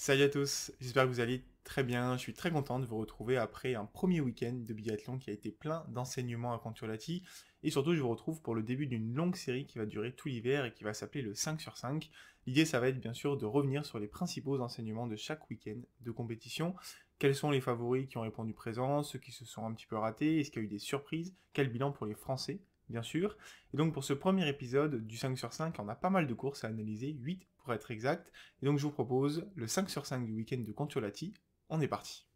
Salut à tous, j'espère que vous allez très bien. Je suis très content de vous retrouver après un premier week-end de biathlon qui a été plein d'enseignements à Contiolati. Et surtout, je vous retrouve pour le début d'une longue série qui va durer tout l'hiver et qui va s'appeler le 5 sur 5. L'idée, ça va être bien sûr de revenir sur les principaux enseignements de chaque week-end de compétition. Quels sont les favoris qui ont répondu présent, ceux qui se sont un petit peu ratés, est-ce qu'il y a eu des surprises, quel bilan pour les Français bien sûr. Et donc pour ce premier épisode du 5 sur 5, on a pas mal de courses à analyser, 8 pour être exact. Et donc je vous propose le 5 sur 5 du week-end de Contiolati. On est parti.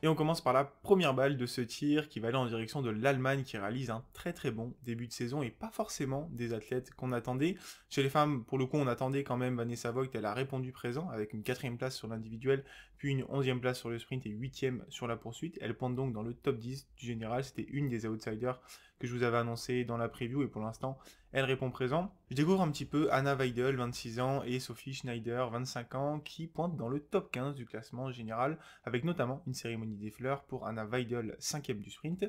Et on commence par la première balle de ce tir qui va aller en direction de l'Allemagne qui réalise un très très bon début de saison et pas forcément des athlètes qu'on attendait. Chez les femmes, pour le coup, on attendait quand même Vanessa Voigt, elle a répondu présent avec une 4ème place sur l'individuel, puis une 11ème place sur le sprint et 8ème sur la poursuite. Elle pointe donc dans le top 10 du général, c'était une des outsiders que je vous avais annoncé dans la preview et pour l'instant, elle répond présent. Je découvre un petit peu Anna Weidel, 26 ans, et Sophie Schneider, 25 ans, qui pointent dans le top 15 du classement général, avec notamment une cérémonie des fleurs pour Anna Weidel, 5ème du sprint.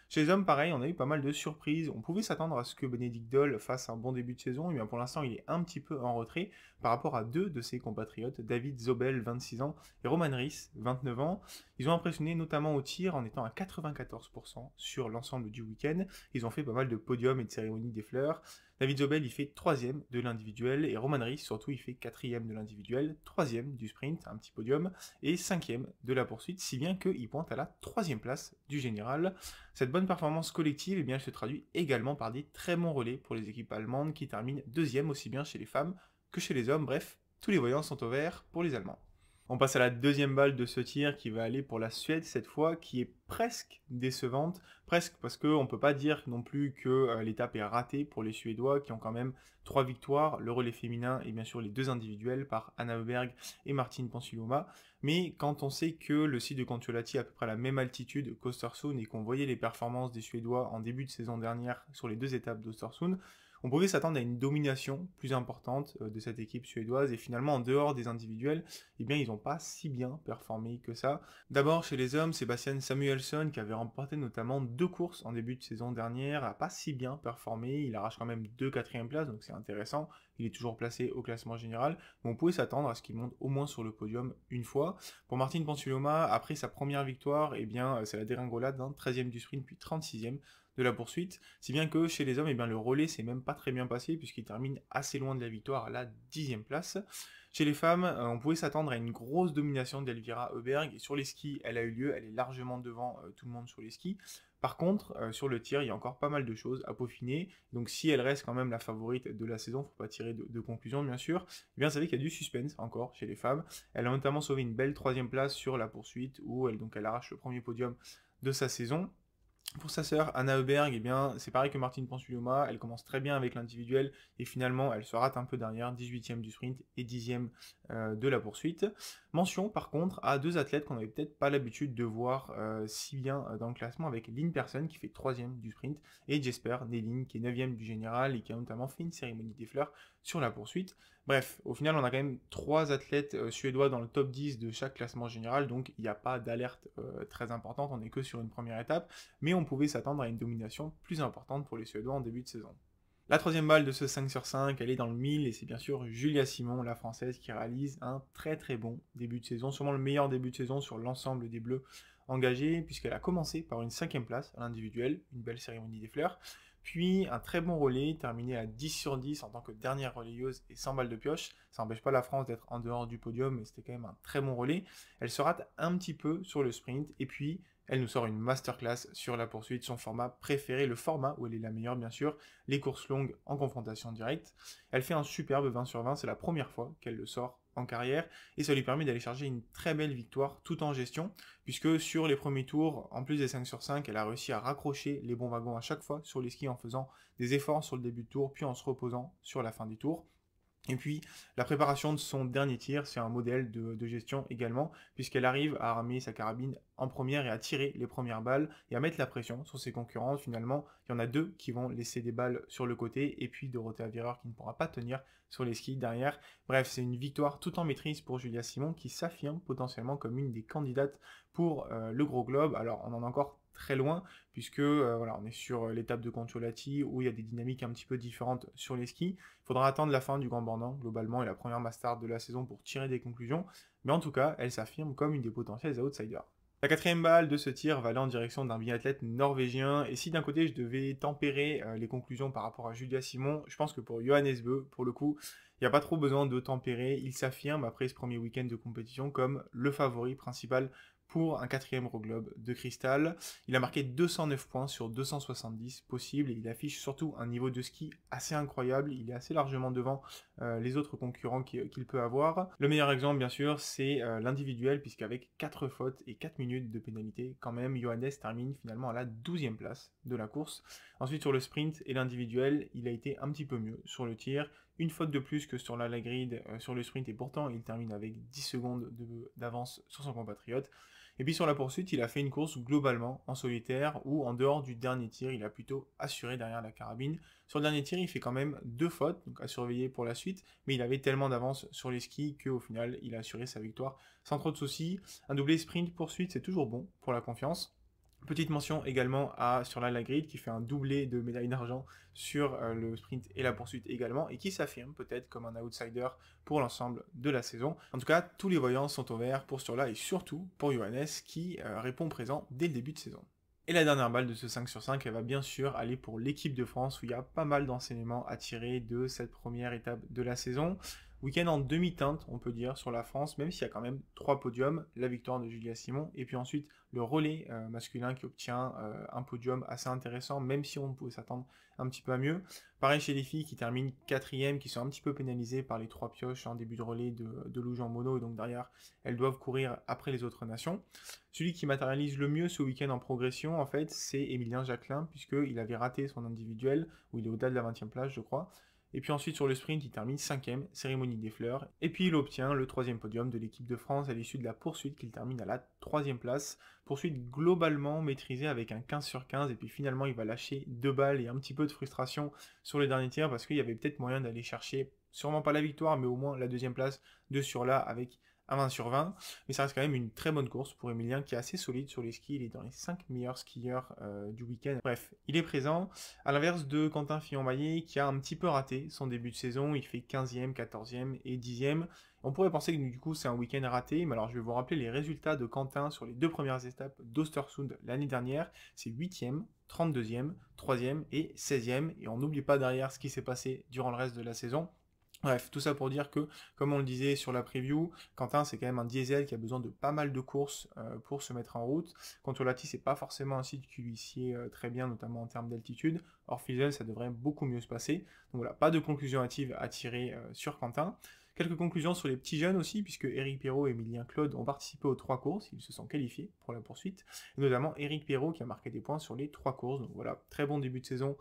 Chez les hommes, pareil, on a eu pas mal de surprises. On pouvait s'attendre à ce que Bénédicte Doll fasse un bon début de saison, mais pour l'instant, il est un petit peu en retrait par rapport à deux de ses compatriotes, David Zobel, 26 ans, et Roman Ries, 29 ans. Ils ont impressionné notamment au tir en étant à 94% sur l'ensemble du week-end. Ils ont fait pas mal de podiums et de cérémonies des fleurs. David Zobel, il fait 3ème de l'individuel, et Roman Ries, surtout, il fait 4ème de l'individuel, 3ème du sprint, un petit podium, et 5ème de la poursuite, si bien qu'il pointe à la 3ème place du général. Cette bonne performance collective, eh bien, elle se traduit également par des très bons relais pour les équipes allemandes qui terminent 2ème aussi bien chez les femmes que chez les hommes. Bref, tous les voyants sont au vert pour les Allemands. On passe à la deuxième balle de ce tir qui va aller pour la Suède cette fois, qui est presque décevante, presque parce qu'on ne peut pas dire non plus que l'étape est ratée pour les Suédois qui ont quand même 3 victoires, le relais féminin et bien sûr les 2 individuels par Anna Öberg et Martine Ponsiluoma. Mais quand on sait que le site de Contiolati est à peu près à la même altitude qu'Östersund et qu'on voyait les performances des Suédois en début de saison dernière sur les 2 étapes d'Östersund, on pouvait s'attendre à une domination plus importante de cette équipe suédoise et finalement en dehors des individuels, eh bien ils n'ont pas si bien performé que ça. D'abord chez les hommes, Sébastien Samuelsson qui avait remporté notamment 2 courses en début de saison dernière, a pas si bien performé, il arrache quand même 2 quatrièmes places donc c'est intéressant, il est toujours placé au classement général, mais on pouvait s'attendre à ce qu'il monte au moins sur le podium une fois. Pour Martine Ponsiluoma, après sa première victoire, eh bien c'est la dégringolade, 13ème du sprint puis 36ème de la poursuite, si bien que chez les hommes, eh bien, le relais s'est même pas très bien passé, puisqu'il termine assez loin de la victoire à la 10ème place. Chez les femmes, on pouvait s'attendre à une grosse domination d'Elvira Öberg, et sur les skis, elle a eu lieu, elle est largement devant tout le monde sur les skis. Par contre, sur le tir, il y a encore pas mal de choses à peaufiner, donc si elle reste quand même la favorite de la saison, faut pas tirer de conclusion bien sûr, eh bien, vous savez qu'il y a du suspense encore chez les femmes. Elle a notamment sauvé une belle 3ème place sur la poursuite, où elle arrache le premier podium de sa saison. Pour sa sœur, Anna Öberg, eh bien, c'est pareil que Martine Ponsiluoma, elle commence très bien avec l'individuel et finalement elle se rate un peu derrière, 18ème du sprint et 10ème de la poursuite. Mention par contre à 2 athlètes qu'on n'avait peut-être pas l'habitude de voir si bien dans le classement avec Lynn Persson qui fait 3ème du sprint et Jesper Nelin qui est 9ème du général et qui a notamment fait une cérémonie des fleurs sur la poursuite. Bref, au final on a quand même 3 athlètes suédois dans le top 10 de chaque classement général, donc il n'y a pas d'alerte très importante, on n'est que sur une première étape, mais on pouvait s'attendre à une domination plus importante pour les Suédois en début de saison. La 3ème balle de ce 5 sur 5, elle est dans le 1000 et c'est bien sûr Julia Simon, la française, qui réalise un très très bon début de saison, sûrement le meilleur début de saison sur l'ensemble des Bleus engagés, puisqu'elle a commencé par une 5ème place à l'individuel, une belle cérémonie des fleurs, puis un très bon relais, terminé à 10 sur 10 en tant que dernière relayeuse et 100 balles de pioche. Ça n'empêche pas la France d'être en dehors du podium, mais c'était quand même un très bon relais. Elle se rate un petit peu sur le sprint, et puis elle nous sort une masterclass sur la poursuite, son format préféré, le format où elle est la meilleure bien sûr, les courses longues en confrontation directe. Elle fait un superbe 20 sur 20, c'est la première fois qu'elle le sort en carrière, et ça lui permet d'aller chercher une très belle victoire tout en gestion, puisque sur les premiers tours, en plus des 5 sur 5, elle a réussi à raccrocher les bons wagons à chaque fois sur les skis en faisant des efforts sur le début de tour, puis en se reposant sur la fin du tour. Et puis, la préparation de son dernier tir, c'est un modèle de gestion également, puisqu'elle arrive à armer sa carabine en première et à tirer les premières balles et à mettre la pression sur ses concurrents. Finalement, il y en a 2 qui vont laisser des balles sur le côté, et puis Dorothea Virer qui ne pourra pas tenir sur les skis derrière. Bref, c'est une victoire tout en maîtrise pour Julia Simon, qui s'affirme potentiellement comme une des candidates pour le Gros Globe. Alors, on en a encore très loin, puisque voilà, on est sur l'étape de Concholati où il y a des dynamiques un petit peu différentes sur les skis. Il faudra attendre la fin du Grand Bornand, globalement, et la première Mastart de la saison pour tirer des conclusions, mais en tout cas, elle s'affirme comme une des potentielles outsiders. La quatrième balle de ce tir va aller en direction d'un biathlète norvégien, et si d'un côté je devais tempérer les conclusions par rapport à Julia Simon, je pense que pour Johannes Bö, pour le coup, il n'y a pas trop besoin de tempérer, il s'affirme après ce premier week-end de compétition comme le favori principal pour un quatrième Euroglobe de cristal. Il a marqué 209 points sur 270 possibles et il affiche surtout un niveau de ski assez incroyable. Il est assez largement devant les autres concurrents qu'il peut avoir. Le meilleur exemple, bien sûr, c'est l'individuel, puisqu'avec 4 fautes et 4 minutes de pénalité, quand même, Johannes termine finalement à la 12e place de la course. Ensuite, sur le sprint et l'individuel, il a été un petit peu mieux sur le tir. Une faute de plus que sur la grid sur le sprint, et pourtant il termine avec 10 secondes d'avance sur son compatriote. Et puis sur la poursuite, il a fait une course globalement en solitaire, où en dehors du dernier tir, il a plutôt assuré derrière la carabine. Sur le dernier tir, il fait quand même 2 fautes, donc à surveiller pour la suite, mais il avait tellement d'avance sur les skis qu'au final, il a assuré sa victoire sans trop de soucis. Un doublé sprint-poursuite, c'est toujours bon pour la confiance. Petite mention également à Sur la Grid qui fait un doublé de médaille d'argent sur le sprint et la poursuite également, et qui s'affirme peut-être comme un outsider pour l'ensemble de la saison. En tout cas, tous les voyants sont au vert pour Sturla et surtout pour Johannes qui répond présent dès le début de saison. Et la dernière balle de ce 5 sur 5, elle va bien sûr aller pour l'équipe de France, où il y a pas mal d'enseignements à tirer de cette première étape de la saison. Week-end en demi-teinte, on peut dire, sur la France, même s'il y a quand même 3 podiums, la victoire de Julia Simon, et puis ensuite le relais masculin qui obtient un podium assez intéressant, même si on pouvait s'attendre un petit peu à mieux. Pareil chez les filles qui terminent 4e, qui sont un petit peu pénalisées par les 3 pioches en début de relais de Louge en mono, et donc derrière, elles doivent courir après les autres nations. Celui qui matérialise le mieux ce week-end en progression, en fait, c'est Émilien Jacquelin, puisqu'il avait raté son individuel, où il est au-delà de la 20e place, je crois. Et puis ensuite sur le sprint, il termine 5e, cérémonie des fleurs. Et puis il obtient le 3e podium de l'équipe de France à l'issue de la poursuite, qu'il termine à la 3e place. Poursuite globalement maîtrisée avec un 15 sur 15, et puis finalement il va lâcher 2 balles et un petit peu de frustration sur les derniers tirs, parce qu'il y avait peut-être moyen d'aller chercher, sûrement pas la victoire, mais au moins la 2e place de Sturla avec à 20 sur 20, mais ça reste quand même une très bonne course pour Émilien qui est assez solide sur les skis, il est dans les 5 meilleurs skieurs du week-end. Bref, il est présent, à l'inverse de Quentin Fillon-Maillet qui a un petit peu raté son début de saison, il fait 15e, 14e et 10e. On pourrait penser que du coup c'est un week-end raté, mais alors je vais vous rappeler les résultats de Quentin sur les 2 premières étapes d'Östersund l'année dernière, c'est 8e, 32e, 3e et 16e, et on n'oublie pas derrière ce qui s'est passé durant le reste de la saison. Bref, tout ça pour dire que, comme on le disait sur la preview, Quentin c'est quand même un diesel qui a besoin de pas mal de courses pour se mettre en route. Controlati c'est pas forcément un site qui lui sied très bien, notamment en termes d'altitude. Orphizel ça devrait beaucoup mieux se passer. Donc voilà, pas de conclusion hâtive à tirer sur Quentin. Quelques conclusions sur les petits jeunes aussi, puisque Eric Perrault et Emilien Claude ont participé aux 3 courses, ils se sont qualifiés pour la poursuite, et notamment Eric Perrault qui a marqué des points sur les 3 courses, donc voilà, très bon début de saison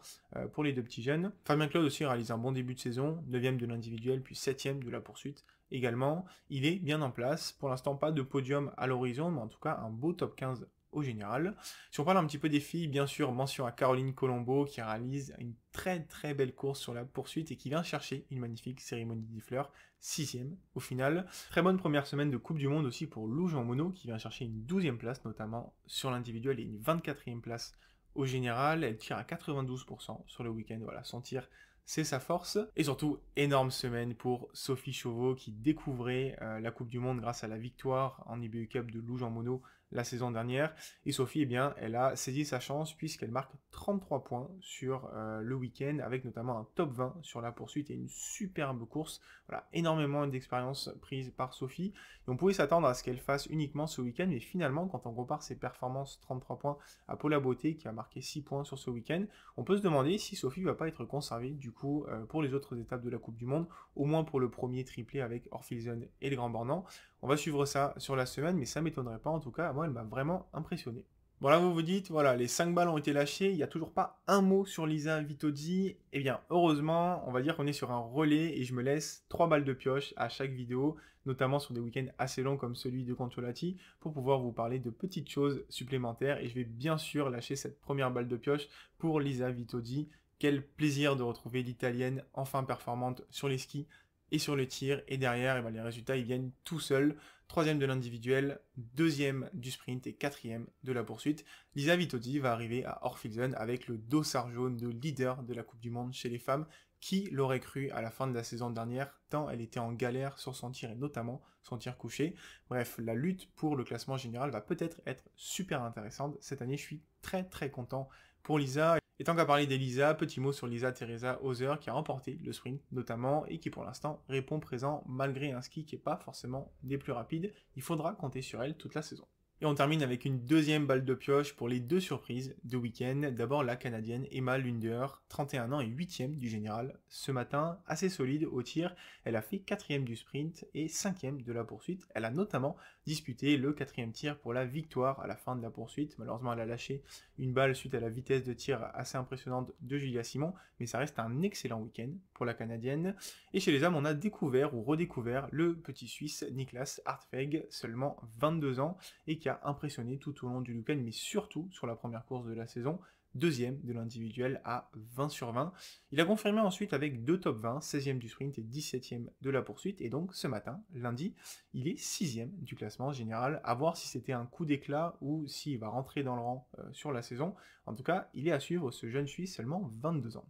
pour les 2 petits jeunes. Fabien Claude aussi réalise un bon début de saison, 9e de l'individuel, puis 7e de la poursuite également. Il est bien en place, pour l'instant pas de podium à l'horizon, mais en tout cas un beau top 15 au général. Si on parle un petit peu des filles, bien sûr, mention à Caroline Colombo qui réalise une très belle course sur la poursuite et qui vient chercher une magnifique cérémonie des fleurs, 6e au final. Très bonne première semaine de Coupe du Monde aussi pour Louge en mono qui vient chercher une 12e place notamment sur l'individuel et une 24e place au général. Elle tire à 92% sur le week-end, voilà, son tir c'est sa force. Et surtout, énorme semaine pour Sophie Chauveau qui découvrait la Coupe du Monde grâce à la victoire en IBU Cup de Louge en mono la saison dernière. Et Sophie, eh bien, elle a saisi sa chance puisqu'elle marque 33 points sur le week-end avec notamment un top 20 sur la poursuite et une superbe course. Voilà, énormément d'expérience prise par Sophie. Et on pouvait s'attendre à ce qu'elle fasse uniquement ce week-end, mais finalement, quand on compare ses performances 33 points à Paula Beauté qui a marqué 6 points sur ce week-end, on peut se demander si Sophie va pas être conservée du coup pour les autres étapes de la Coupe du Monde, au moins pour le premier triplé avec Orphizen et le Grand Bornand. On va suivre ça sur la semaine, mais ça m'étonnerait pas en tout cas, moi elle m'a vraiment impressionné. Bon là vous vous dites, voilà, les 5 balles ont été lâchées, il n'y a toujours pas un mot sur Lisa Vitozzi. Eh bien, heureusement, on va dire qu'on est sur un relais et je me laisse 3 balles de pioche à chaque vidéo, notamment sur des week-ends assez longs comme celui de Consolati, pour pouvoir vous parler de petites choses supplémentaires. Et je vais bien sûr lâcher cette première balle de pioche pour Lisa Vitozzi. Quel plaisir de retrouver l'italienne enfin performante sur les skis. et sur le tir, et derrière, les résultats ils viennent tout seuls. Troisième de l'individuel, deuxième du sprint et quatrième de la poursuite. Lisa Vitozzi va arriver à Orphielsen avec le dossard jaune de leader de la Coupe du Monde chez les femmes. Qui l'aurait cru à la fin de la saison dernière, tant elle était en galère sur son tir et notamment son tir couché. Bref, la lutte pour le classement général va peut-être être super intéressante. Cette année, je suis très content pour Lisa. Et tant qu'à parler d'Elisa, petit mot sur Lisa Teresa Hauser qui a remporté le sprint notamment et qui pour l'instant répond présent malgré un ski qui n'est pas forcément des plus rapides. Il faudra compter sur elle toute la saison. Et on termine avec une deuxième balle de pioche pour les deux surprises de week-end. D'abord la Canadienne Emma Lunder, 31 ans et 8e du général. Ce matin, assez solide au tir, elle a fait 4e du sprint et 5e de la poursuite. Elle a notamment disputé le 4e tir pour la victoire à la fin de la poursuite. Malheureusement, elle a lâché une balle suite à la vitesse de tir assez impressionnante de Julia Simon, mais ça reste un excellent week-end pour la Canadienne. Et chez les hommes, on a découvert ou redécouvert le petit Suisse Niklas Hartweg, seulement 22 ans, et qui a impressionné tout au long du week-end, mais surtout sur la première course de la saison, deuxième de l'individuel à 20 sur 20. Il a confirmé ensuite avec deux top 20, 16e du sprint et 17e de la poursuite, et donc ce matin, lundi, il est 6e du classement général, à voir si c'était un coup d'éclat ou s'il va rentrer dans le rang sur la saison. En tout cas, il est à suivre ce jeune Suisse, seulement 22 ans.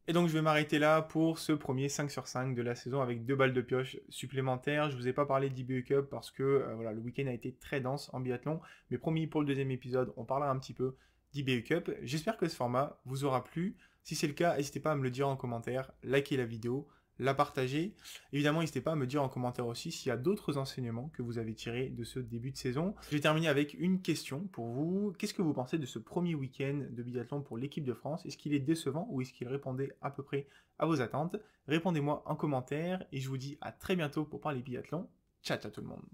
Et donc je vais m'arrêter là pour ce premier 5 sur 5 de la saison avec 2 balles de pioche supplémentaires. Je vous ai pas parlé d'IBU Cup parce que voilà, le week-end a été très dense en biathlon, mais promis pour le deuxième épisode, on parlera un petit peu d'IBU Cup. J'espère que ce format vous aura plu. Si c'est le cas, n'hésitez pas à me le dire en commentaire, likez la vidéo, la partager. Évidemment, n'hésitez pas à me dire en commentaire aussi s'il y a d'autres enseignements que vous avez tirés de ce début de saison. Je vais terminer avec une question pour vous. Qu'est-ce que vous pensez de ce premier week-end de biathlon pour l'équipe de France? Est-ce qu'il est décevant ou est-ce qu'il répondait à peu près à vos attentes? Répondez-moi en commentaire et je vous dis à très bientôt pour parler biathlon. Ciao tout le monde.